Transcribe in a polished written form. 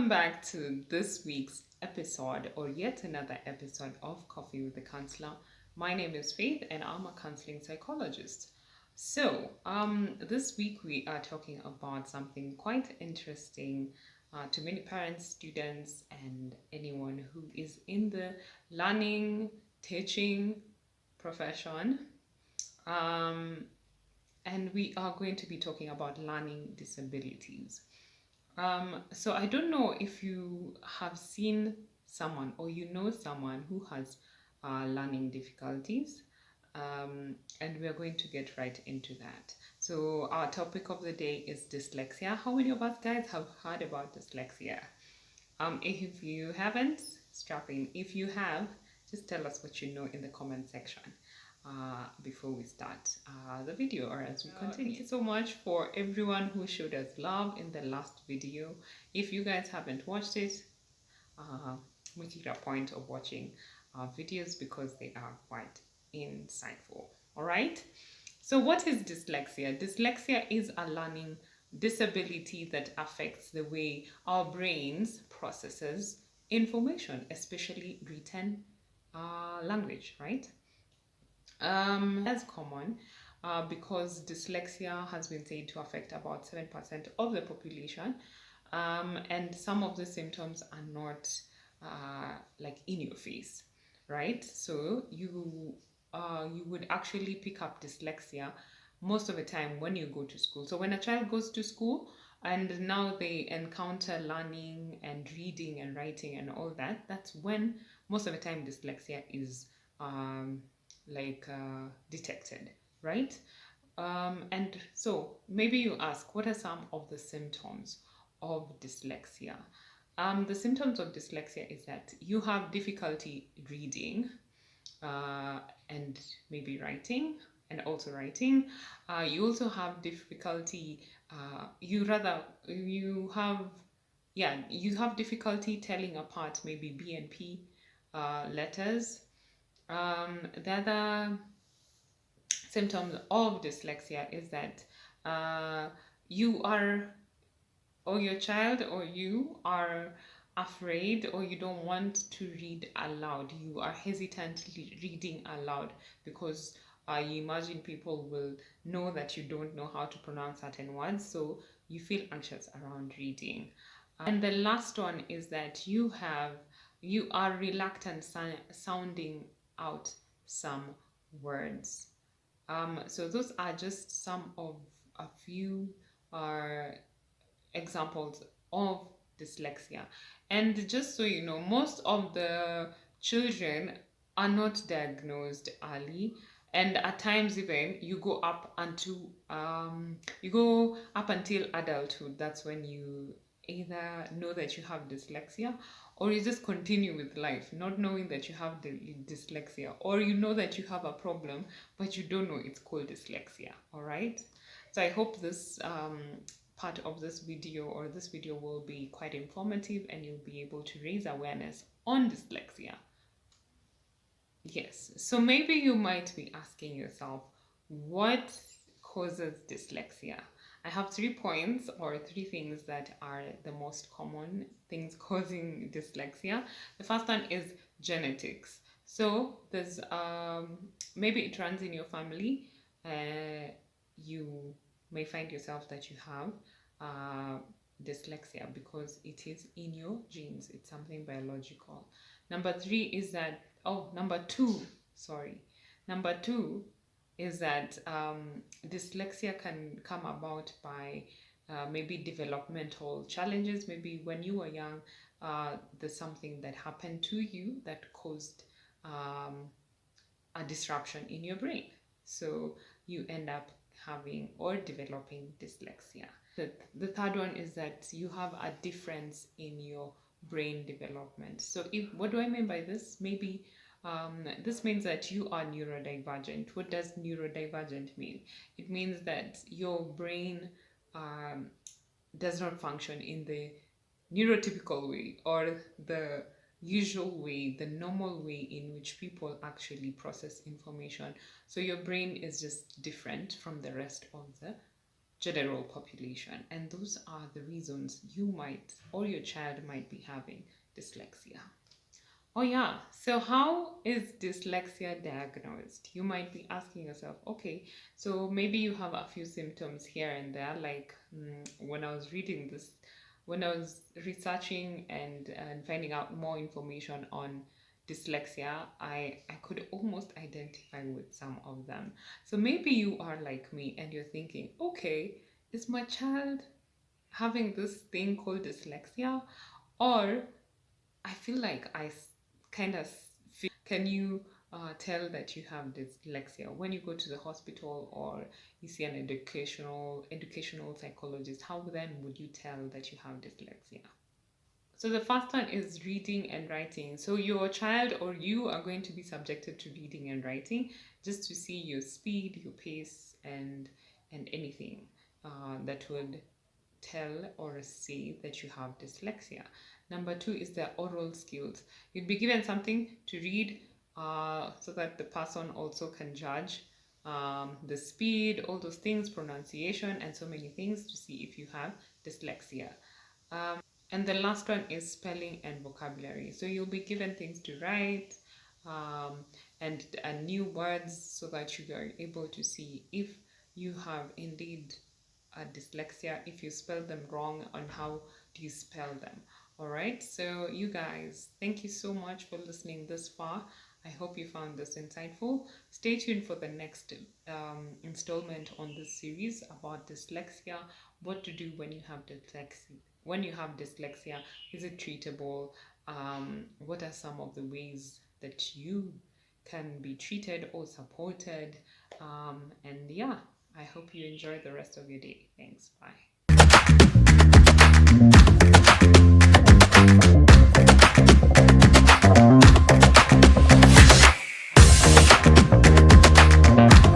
Welcome back to this week's episode, or yet another episode of Coffee with the Counselor. My name is Faith and I'm a counseling psychologist. This week we are talking about something quite interesting to many parents, students, and anyone who is in the learning, teaching profession. Um, and we are going to be talking about learning disabilities. So I don't know if you have seen someone or you know someone who has learning difficulties, and we are going to get right into that. So our topic of the day is dyslexia. How many of us guys have heard about dyslexia? If you haven't, strap in. If you have, just tell us what you know in the comment section before we start the video or as we continue. Thank you so much for everyone who showed us love in the last video. If you guys haven't watched it, make it a point of watching our videos because they are quite insightful. All right. So what is dyslexia? Dyslexia is a learning disability that affects the way our brains processes information, especially written language, right? That's common because dyslexia has been said to affect about 7% of the population, and some of the symptoms are not like in your face, right? So you would actually pick up dyslexia most of the time when you go to school. So when a child goes to school and now they encounter learning and reading and writing and all that, that's when most of the time dyslexia is detected, right? And so maybe you ask, what are some of the symptoms of dyslexia? The symptoms of dyslexia is that you have difficulty reading and maybe writing, and also writing. You also have difficulty. You have difficulty telling apart maybe B and P letters. The other symptoms of dyslexia is that you are, or your child or you are afraid, or you don't want to read aloud. You are hesitant reading aloud because you imagine people will know that you don't know how to pronounce certain words, so you feel anxious around reading. And the last one is that you are reluctant sounding out some words. So those are just some of a few examples of dyslexia. And just so you know, most of the children are not diagnosed early, and at times even you go up until adulthood. That's when you either know that you have dyslexia, or you just continue with life not knowing that you have dyslexia, or you know that you have a problem but you don't know it's called dyslexia. All right. So I hope this part of this video, or this video, will be quite informative and you'll be able to raise awareness on dyslexia. Yes, so maybe you might be asking yourself, what causes dyslexia? I have 3 points, or 3 things that are the most common things causing dyslexia. The first one is genetics. So there's maybe it runs in your family. You may find yourself that you have dyslexia because it is in your genes. It's something biological. Number two is that dyslexia can come about by maybe developmental challenges. Maybe when you were young, there's something that happened to you that caused a disruption in your brain. So you end up having or developing dyslexia. The third one is that you have a difference in your brain development. So what do I mean by this? Maybe this means that you are neurodivergent. What does neurodivergent mean? It means that your brain does not function in the neurotypical way, or the usual way, the normal way in which people actually process information. So your brain is just different from the rest of the general population, and those are the reasons you might or your child might be having dyslexia. Oh, yeah. So, how is dyslexia diagnosed? You might be asking yourself, okay, so maybe you have a few symptoms here and there. Like when I was reading this, when I was researching and finding out more information on dyslexia, I could almost identify with some of them. So, maybe you are like me and you're thinking, okay, is my child having this thing called dyslexia? Or I feel like kind of feel. Can you tell that you have dyslexia when you go to the hospital or you see an educational psychologist? How then would you tell that you have dyslexia? So the first one is reading and writing. So your child or you are going to be subjected to reading and writing just to see your speed, your pace, and anything that would tell or say that you have dyslexia. Number two is the oral skills. You'd be given something to read so that the person also can judge the speed, all those things, pronunciation, and so many things to see if you have dyslexia. And the last one is spelling and vocabulary. So you'll be given things to write um, and new words so that you are able to see if you have indeed dyslexia, if you spell them wrong, on how do you spell them. All right, so you guys, thank you so much for listening this far. I hope you found this insightful. Stay tuned for the next installment on this series about dyslexia, what to do when you have dyslexia. When you have dyslexia, is it treatable? What are some of the ways that you can be treated or supported? And yeah, I hope you enjoy the rest of your day. Thanks. Bye.